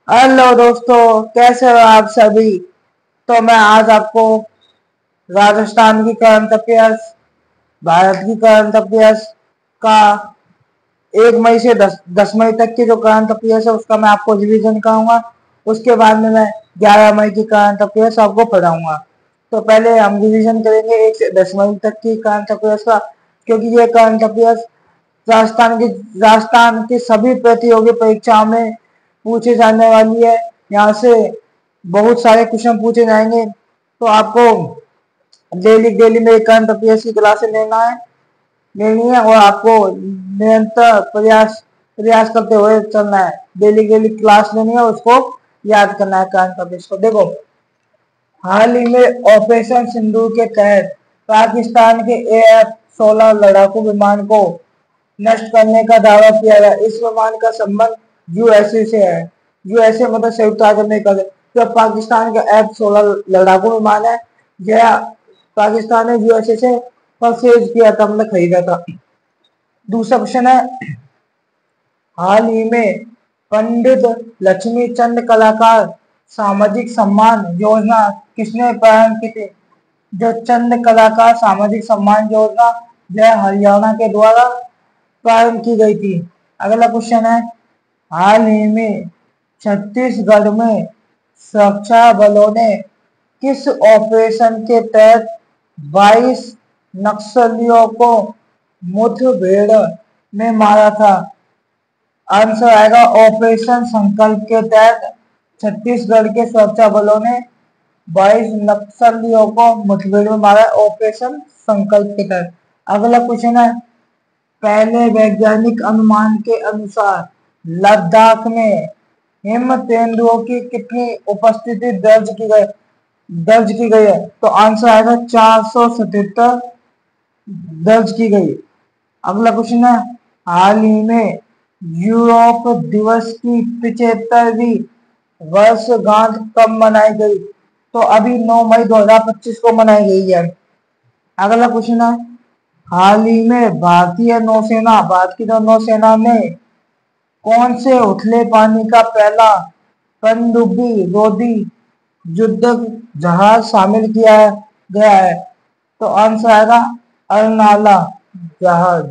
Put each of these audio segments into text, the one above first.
Hello दोस्तों, कैसे हो आप सभी। तो मैं आज आपको राजस्थान की करंट अफेयर्स, भारत की करंट अफेयर्स का 1 मई से 10 मई तक की जो करंट अफेयर्स है उसका मैं आपको रिवीजन कराऊंगा। उसके बाद में मैं 11 मई की करंट अफेयर्स आपको पढ़ाऊंगा। तो पहले हम रिवीजन करेंगे 1 से 10 मई तक की करंट अफेयर्स का, क्योंकि ये करंट अफेयर्स राजस्थान की राजस्थान की सभी प्रतियोगी परीक्षाओं में पूछे जाने वाली है। यहाँ से बहुत सारे क्वेश्चन पूछे जाएंगे, तो आपको डेली डेली में करंट अफेयर्स की क्लासेस लेनी है और आपको निरंतर प्रयास प्रयास करते हुए चलना है। डेली डेली क्लास लेनी है, उसको याद करना है करंट अफेयर्स को। देखो, हाल ही में ऑपरेशन सिंदूर के तहत पाकिस्तान के AF-16 लड़ाकू विमान को नष्ट करने का दावा किया गया। इस विमान का संबंध यूएसए से है। यूएसए मतलब संयुक्त राज्य अमेरिका से। जो पाकिस्तान का F-16 लड़ाकू विमान है, यह पाकिस्तान ने यूएसए से परचेज किया था, मतलब खरीदा था। दूसरा क्वेश्चन है, हाल ही में पंडित लक्ष्मीचंद कलाकार सामाजिक सम्मान योजना किसने प्रारंभ की थी। जो चंद कलाकार सामाजिक सम्मान योजना यह हरियाणा के द्वारा प्रारंभ की गई थी। अगला क्वेश्चन है, हाल ही में छत्तीसगढ़ में सुरक्षा बलों ने किस ऑपरेशन के तहत 22 नक्सलियों को मुठभेड़ में मारा था। आंसर आएगा ऑपरेशन संकल्प के तहत छत्तीसगढ़ के सुरक्षा बलों ने 22 नक्सलियों को मुठभेड़ में मारा, ऑपरेशन संकल्प के तहत। अगला क्वेश्चन है, पहले वैज्ञानिक अनुमान के अनुसार लद्दाख में हिम तेंदुओं की कितनी उपस्थिति दर्ज की गई है। तो आंसर आएगा 477 दर्ज की गई। अगला क्वेश्चन है, हाल ही में यूरोप दिवस की 75वीं वर्षगांठ कब मनाई गई। तो अभी 9 मई 2025 को मनाई गई है। अगला क्वेश्चन है, हाल ही में भारत की नौसेना ने कौन से उथले पानी का पहला पनडुब्बी रोधी युद्ध जहाज शामिल किया गया है। तो आंसर आएगा अरनाला जहाज।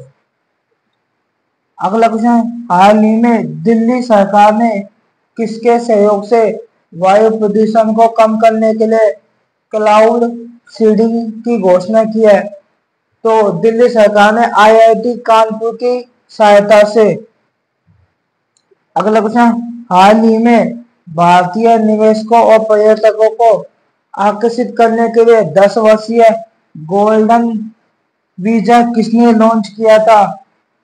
अगला क्वेश्चन है, हाल ही में दिल्ली सरकार ने किसके सहयोग से वायु प्रदूषण को कम करने के लिए क्लाउड सीडिंग की घोषणा की है। तो दिल्ली सरकार ने IIT कानपुर की सहायता से। अगला क्वेश्चन, हाल ही में भारतीय निवेशकों और पर्यटकों को आकर्षित करने के लिए 10 वर्षीय गोल्डन वीजा किसने लॉन्च किया था।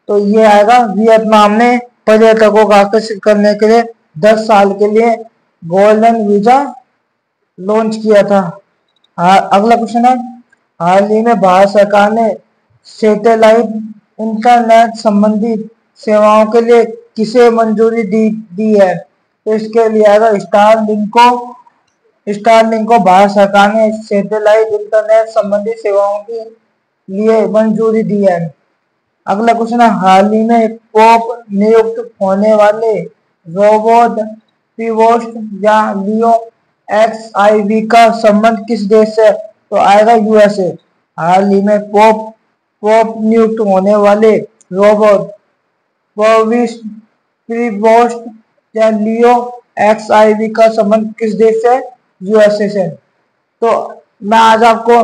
तो ये आएगा वियतनाम ने पर्यटकों को आकर्षित करने के लिए 10 साल के लिए गोल्डन वीजा लॉन्च किया था। अगला क्वेश्चन है, हाल ही में भारत सरकार ने सैटेलाइट इंटरनेट संबंधी सेवाओं के लिए किसे मंजूरी दी है। तो इसके लिए आएगा स्टारलिंक को भारत सरकार ने सैटेलाइट इंटरनेट संबंधी सेवाओं के लिए मंजूरी दी है। अगला क्वेश्चन है, हाल ही में पोप नियुक्त होने वाले रोबोट पिवोस्ट या लियो XIV का संबंध किस देश से। तो आएगा USA। हाल ही में पोप नियुक्त होने वाले रोबोट प्रिवोस्ट या लियो XIV का संबंध किस देश से। USA से। तो मैं आज आपको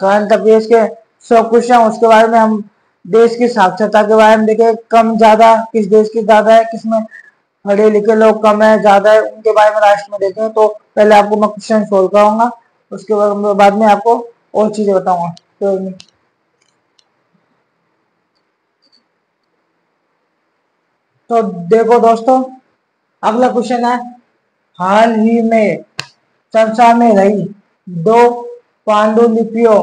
करंट अफेयर्स के 100 क्वेश्चन, उसके बारे में हम देश की साक्षरता के बारे में देखें, कम ज्यादा किस देश की ज्यादा है, किसमें पढ़े लिखे लोग कम है ज्यादा है, उनके बारे में लास्ट में देखें। तो पहले आपको मैं क्वेश्चन सोल्व कराऊंगा, उसके बाद में आपको और चीजें बताऊंगा। तो देखो दोस्तों, अगला क्वेश्चन है, हाल ही में चर्चा में रही 2 पांडुलिपियों,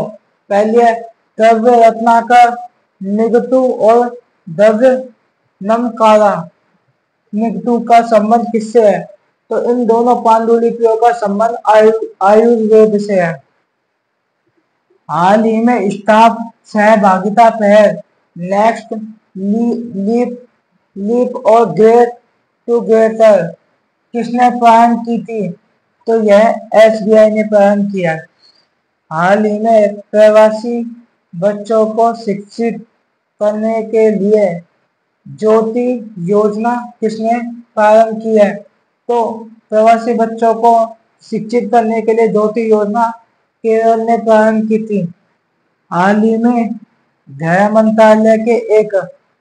पहली है द्रव्य रत्नाकर निघंटु और द्रव्य नमकारा निघंटु का संबंध किससे है। तो इन दोनों पांडुलिपियों का संबंध आयुर्वेद से है। हाल ही में स्टाफ सहभागिता पहल नेक्स्ट लीप लीप और ग्रेट टुगेदर किसने प्रारंभ की थी? तो यह एसबीआई ने प्रारंभ किया। हाल ही में प्रवासी बच्चों को शिक्षित करने के लिए ज्योति योजना किसने प्रारंभ की है? तो प्रवासी बच्चों को शिक्षित करने के लिए ज्योति योजना केरल ने प्रारंभ की थी। हाल ही में गृह मंत्रालय के एक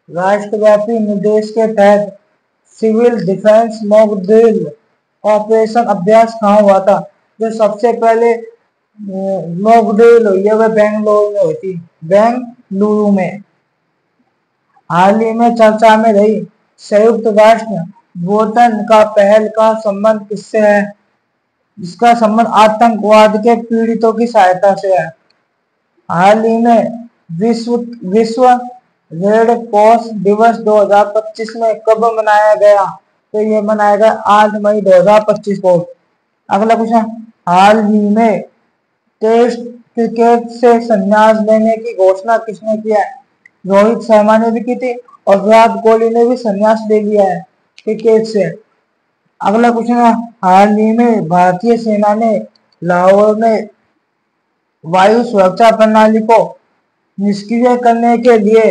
राष्ट्रव्यापी निर्देश के तहत civil defence mock drill operation अभ्यास कहाँ हुआ था? जो सबसे पहले मॉक ड्रिल हुई है वह बेंगलुरु में हुई थी, बेंगलुरु में। हाल ही में चर्चा में रही संयुक्त राष्ट्र भूटान का पहल का संबंध किससे है? इसका संबंध आतंकवाद के पीड़ितों की सहायता से है। हाल ही में विश्व विश्व रेड क्रॉस दिवस 2025 में कब मनाया गया? तो ये मनाया गया 8 मई 2025 को। अगला क्वेश्चन, हाल ही में टेस्ट क्रिकेट से संन्यास लेने की घोषणा किसने किया है? रोहित शर्मा ने भी की थी और विराट कोहली ने भी संन्यास ले लिया है क्रिकेट से। अगला क्वेश्चन है, हाल ही में भारतीय सेना ने लाहौर में वायु सुरक्षा प्रणाली को निष्क्रिय करने के लिए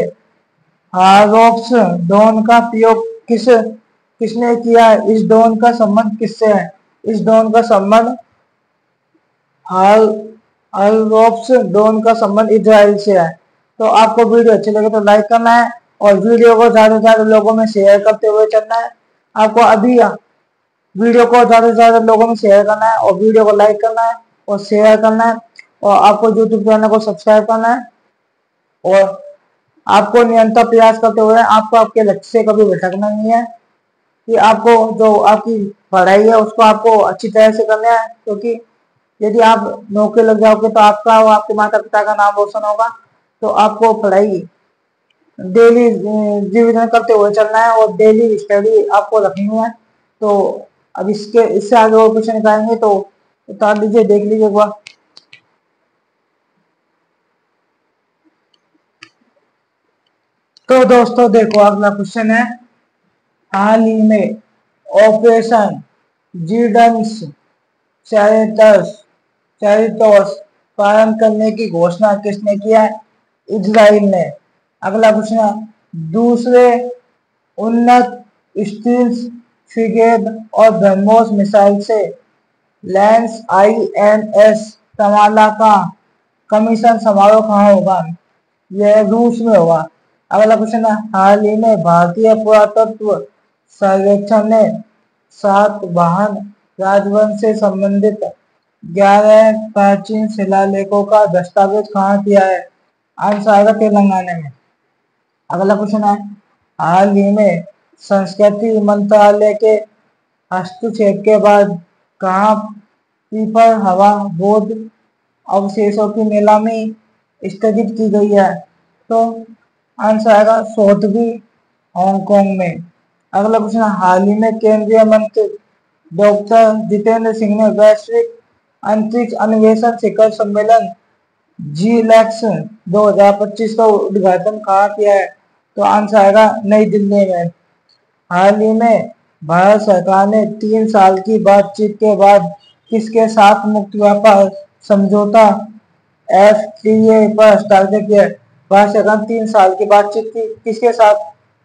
हारोक्स ड्रोन का प्रयोग किसने किया है? इस ड्रोन का संबंध किससे है? इस ड्रोन का संबंध हारोक्स ड्रोन का संबंध इजराइल से है। तो आपको वीडियो अच्छी लगे तो लाइक करना है और वीडियो को ज्यादा से ज्यादा लोगों में शेयर करते हुए चलना है। आपको अभी वीडियो को ज्यादा से ज्यादा लोगों में शेयर करना है और वीडियो को लाइक करना है और शेयर करना है और आपको यूट्यूब चैनल को सब्सक्राइब करना है और आपको निरंतर प्रयास करते हुए आपको आपके लक्ष्य से कभी भटकना नहीं है कि आपको जो आपकी पढ़ाई है उसको आपको अच्छी तरह से करना है, क्योंकि यदि आप नौकरी लग जाओगे तो आपका और आपके माता पिता का नाम रोशन होगा। तो आपको पढ़ाई डेली रिवीजन करते हुए चलना है और डेली स्टडी आपको रखनी है। तो अब इससे आगे और क्वेश्चन निकालेंगे तो उतार लीजिए, देख लीजिए एक बार। तो दोस्तों देखो अगला क्वेश्चन है, हाल ही में ऑपरेशन जीडन्स चैरिटोस प्रारंभ करने की घोषणा किसने किया है? इजराइल ने। अगला क्वेश्चन है, दूसरे उन्नत स्टील्स फ्रिगेट और ब्रह्मोस मिसाइल से लैंस INS कमाला का कमीशन समारोह कहाँ होगा? यह रूस में होगा। अगला क्वेश्चन है, हाल ही में भारतीय पुरातत्व सर्वेक्षण ने सातवाहन राजवंश से संबंधित 11 प्राचीन शिलालेखों का दस्तावेज कहाँ किया है? आंसर आएगा तेलंगाना में। अगला क्वेश्चन है, हाल ही में संस्कृति मंत्रालय के हस्तक्षेप के बाद कहाँ पीपल हवा बौद्ध अवशेषों की नीलामी स्थगित की गई है? तो आंसर आएगा सोथबी हांगकांग में। अगला क्वेश्चन, हाल ही में केंद्रीय मंत्री डॉक्टर जितेंद्र सिंह ने वैश्विक अंतरिक्ष अन्वेषण शिखर सम्मेलन GLEX 2025 का उद्घाटन कहाँ किया है? तो आंसर आएगा नई दिल्ली में। हाल ही में भारत सरकार ने 3 साल की बातचीत के बाद किसके साथ मुक्त व्यापार समझौता FTA पर हस्ताक्षर किया? भारत सरकार 3 साल की बातचीत की किसके साथ?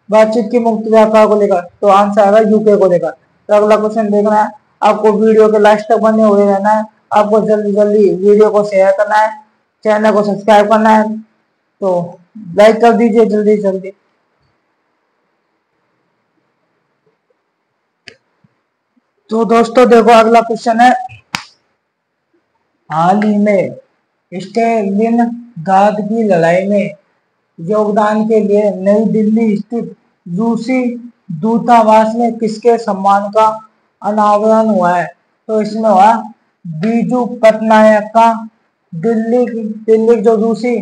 बातचीत की मुक्त व्यापार को लेकर। तो आंसर आएगा यूके को लेकर। तो अगला क्वेश्चन देखना है, आपको वीडियो के लास्ट तक बने हुए रहना है। आपको जल्दी जल्दी वीडियो को शेयर करना है, चैनल को सब्सक्राइब करना है, तो लाइक कर दीजिए जल्दी जल्दी। तो दोस्तों देखो अगला क्वेश्चन है, हाल ही में स्टेलिनग्राद की लड़ाई में योगदान के लिए नई दिल्ली स्थित रूसी दूतावास में किसके सम्मान का अनावरण हुआ है? तो इसमें हुआ बीजू पटनायक का दिल्ली जो रूसी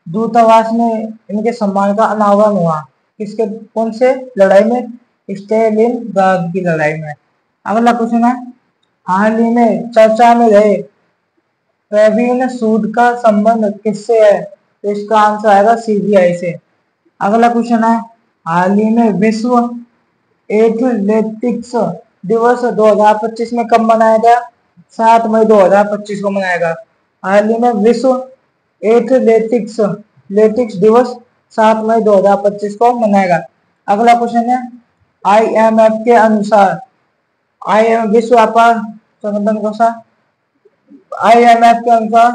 दूतावास में इनके सम्मान का अनावरण हुआ। किसके कौन से लड़ाई में? स्टेलिनग्राद की लड़ाई में। अगला क्वेश्चन है, हाल ही में चर्चा में रहे प्रवीण सूद का संबंध किससे है? तो इसका आंसर आएगा CBI से। अगला क्वेश्चन है, हाल ही में विश्व एथलेटिक्स दिवस 2025 में कब मनाया गया? 7 मई 2025 को मनाया गया। हाल ही में विश्व एथलेटिक्स एथलेटिक्स दिवस 7 मई 2025 को मनाया गया। अगला क्वेश्चन है, IMF के अनुसार IMF विश्व व्यापार संगठन को सा IMF के अनुसार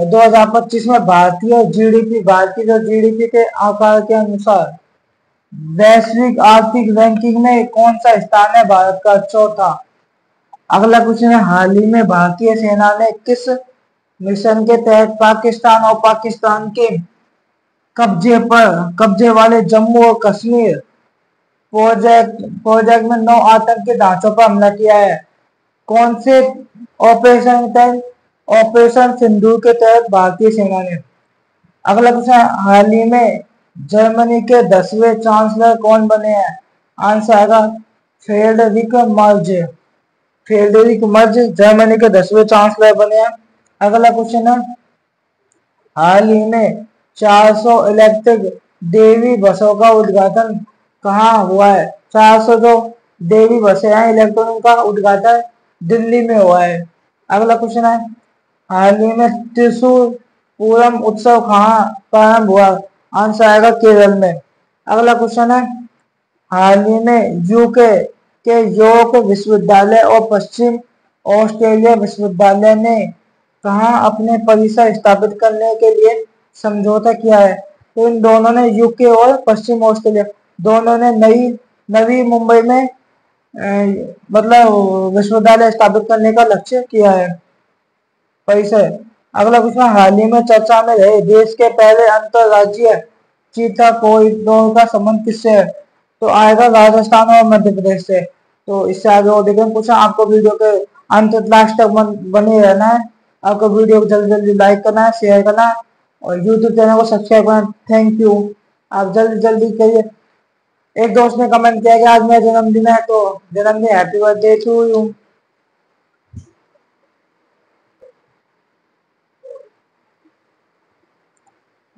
2025 में भारतीय जीडीपी के आकार के अनुसार वैश्विक आर्थिक रैंकिंग में कौन सा स्थान है भारत का? चौथा। अगला क्वेश्चन है, हाल ही में भारतीय सेना ने किस मिशन के तहत पाकिस्तान के कब्जे वाले जम्मू और कश्मीर प्रोजेक्ट में 9 आतंकी ढांचों पर हमला किया है? कौन से ऑपरेशन सिंदूर के तहत भारतीय सेना ने? अगला क्वेश्चन, हाल ही में जर्मनी के 10वें चांसलर कौन बने हैं? आंसर आएगा फ्रेडरिक मर्ज जर्मनी के 10वें चांसलर बने हैं। अगला क्वेश्चन है, हाल ही में 400 इलेक्ट्रिक देवी बसों का उद्घाटन कहाँ हुआ है? 400 जो देवी बसें हैं इलेक्ट्रॉनिक का उद्घाटन दिल्ली में हुआ है। अगला क्वेश्चन है, हाल ही में त्रिशूल पूरम उत्सव कहाँ प्रारंभ हुआ? आंसर आएगा केरल में। अगला क्वेश्चन है, हाल ही में यूके के यॉर्क विश्वविद्यालय और पश्चिम ऑस्ट्रेलिया विश्वविद्यालय ने कहाँ अपने परिसर स्थापित करने के लिए समझौता किया है? तो इन दोनों ने, यूके और पश्चिम ऑस्ट्रेलिया दोनों ने नवी मुंबई में मतलब विश्वविद्यालय स्थापित करने का लक्ष्य किया है परिसर। अगला क्वेश्चन, हाल ही में चर्चा में रहे देश के पहले अंतरराज्यीय चीता कॉरिडोर का संबंध किससे है? तो आएगा राजस्थान और मध्य प्रदेश से। तो इससे आगे और देखें कुछ, आपको वीडियो के अंत लास्ट तक बने रहना है। आपको वीडियो को जल्दी जल्दी लाइक करना है, शेयर करना है और यूट्यूब चैनल को सब्सक्राइब करना। Thank you. आप जल्दी जल्दी करिए। एक दोस्त ने कमेंट किया कि आज मेरा जन्मदिन है, तो जन्मदिन हैप्पी बर्थडे टू यू।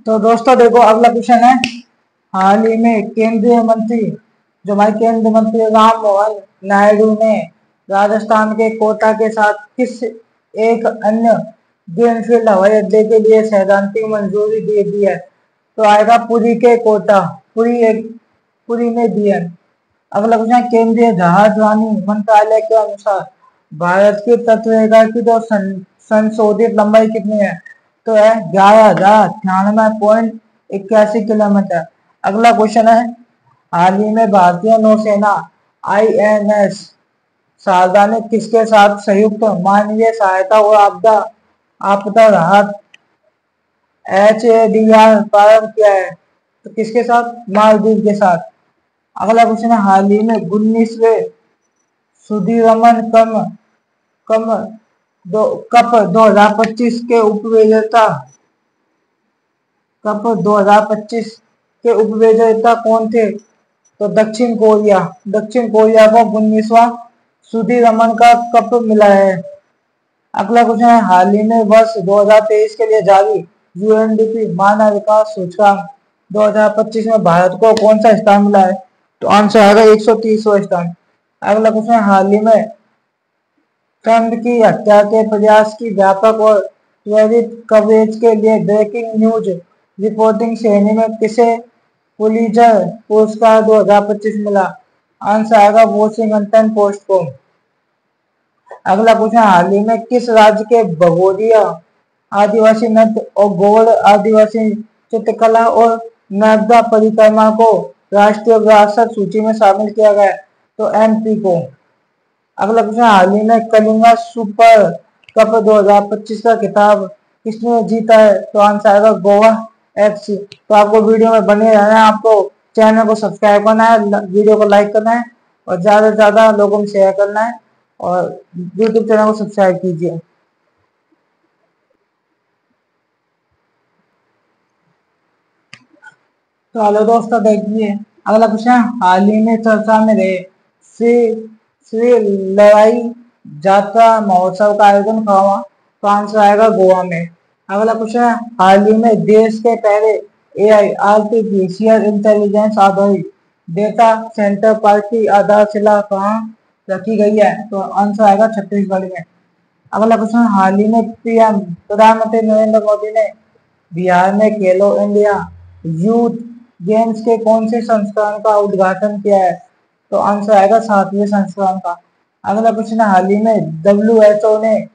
तो दोस्तों देखो, अगला क्वेश्चन है, हाल ही में केंद्रीय मंत्री जो हमारे केंद्रीय मंत्री राम मोहन नायडू ने राजस्थान के कोटा के साथ किस एक अन्य ग्रीनफील्ड हवाई अड्डे के लिए सैद्धांतिक मंजूरी दे दी है? तो आएगा पुरी के कोटा, पुरी में दी है। अगला क्वेश्चन, केंद्रीय जहाजरानी मंत्रालय के अनुसार भारत की तटरेखा की जो संशोधित लंबाई कितनी है? तो है 11,098.81 किलोमीटर। अगला क्वेश्चन है, हाल ही में भारतीय नौसेना INS शारदा ने किसके साथ संयुक्त मानवीय सहायता और आपदा राहत HADR प्रारंभ किया है? तो किसके साथ? मालदीव के साथ। अगला क्वेश्चन है, हाल ही में 19वें सुदीरमन कप 2025 के उपविजेता कौन थे? तो दक्षिण कोरिया को 19वां सुदीरमन का कप मिला है। अगला क्वेश्चन है, हाल ही में वर्ष 2023 के लिए जारी UNDP मानव विकास सूचकांक 2025 में भारत को कौन सा स्थान मिला है? तो आंसर आएगा 130वां स्थान। अगला क्वेश्चन है, हाल ही में ट्रंप की हत्या के प्रयास की व्यापक और त्वरित कवरेज के लिए ब्रेकिंग न्यूज रिपोर्टिंग श्रेणी में किसे पुलित्जर पुरस्कार 2025 मिला? आंसर आएगा वॉशिंगटन पोस्ट को। अगला क्वेश्चन, हाल ही में किस राज्य के भगोरिया आदिवासी नृत्य और गौड़ आदिवासी चित्रकला और नर्मदा परिक्रमा को राष्ट्रीय विरासत सूची में शामिल किया गया? तो MP को। अगला क्वेश्चन, हाल ही में कलिंगा सुपर कप 2025 का खिताब किसने जीता है? तो आंसर आएगा गोवा FC। तो आपको वीडियो में बने रहना है, आपको चैनल को सब्सक्राइब करना है, वीडियो को लाइक करना है और ज़्यादा से ज़्यादा लोगों में शेयर करना है और यूट्यूब चैनल को सब्सक्राइब कीजिए। तो हेलो दोस्तों, देखिए अगला क्वेश्चन, हाल ही में चर्चा में रहे श्री लड़ाई जात्रा महोत्सव का आयोजन कहाँ हुआ? तो आंसर आएगा गोवा में। अगला क्वेश्चन है, हाल ही में देश के पहले AI आर्टिफिशियल इंटेलिजेंस आधारित डेटा सेंटर पार्क की आधारशिला कहाँ रखी गई है? तो आंसर आएगा छत्तीसगढ़ में। अगला क्वेश्चन, हाल ही में पीएम प्रधानमंत्री नरेंद्र मोदी ने बिहार में खेलो इंडिया यूथ गेम्स के कौन से संस्करण का उद्घाटन किया है? तो आंसर आएगा 7वें संस्करण का। अगला क्वेश्चन, हाल ही में WHO ने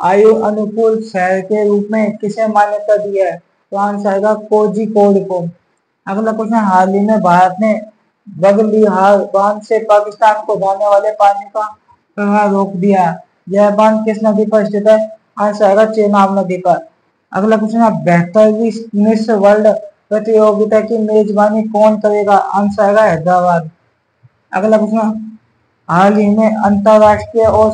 आयु अनुकूल शहर के रूप में किसे मान्यता दी है? तो आंसर आएगा कोझिकोड को। अगला क्वेश्चन, हाल ही में भारत ने बगलिहार बांध से पाकिस्तान को जाने वाले पानी का प्रवाह रोक दिया। यह बांध किस नदी पर स्थित है? आंसर आएगा चेनाब नदी पर। अगला क्वेश्चन, 72वीं मिस वर्ल्ड प्रतियोगिता की मेजबानी कौन करेगा? आंसर आएगा हैदराबाद। अगला क्वेश्चन, हाल ही में अंतरराष्ट्रीय और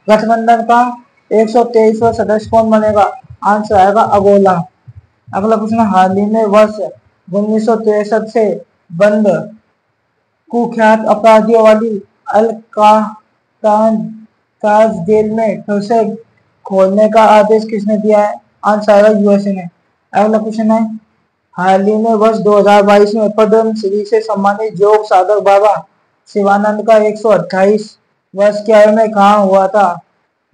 गठबंधन का 123वां सदस्य कौन बनेगा? आंसर आएगा अगोला। अगला क्वेश्चन, हाल ही में वर्ष 1963 से बंद कुख्यात अपराधियों वाली अल्काट्राज जेल में फिर से खोलने का आदेश किसने दिया है? आंसर आएगा यूएसए ने। अगला क्वेश्चन है, हाल ही में वर्ष 2022 में पद्म श्री से सम्मानित योग साधक बाबा शिवानंद का 128 वर्ष की आयु में कहाँ हुआ था?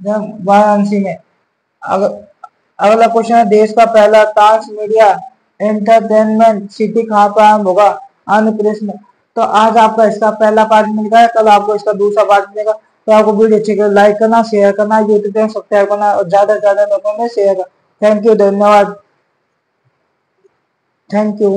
वाराणसी में। अगला क्वेश्चन है, देश का पहला ट्रांस मीडिया एंटरटेनमेंट सिटी कहाँ प्रारंभ होगा? आंध्र प्रदेश में। तो आज आपका इसका पहला पार्ट मिल गया है, कल आपको इसका दूसरा पार्ट मिलेगा। तो आपको वीडियो अच्छी लगे लाइक करना, शेयर करना, यूट्यूब पे सब्सक्राइब करना और ज्यादा से ज्यादा लोगों में शेयर करना। थैंक यू, धन्यवाद, थैंक यू।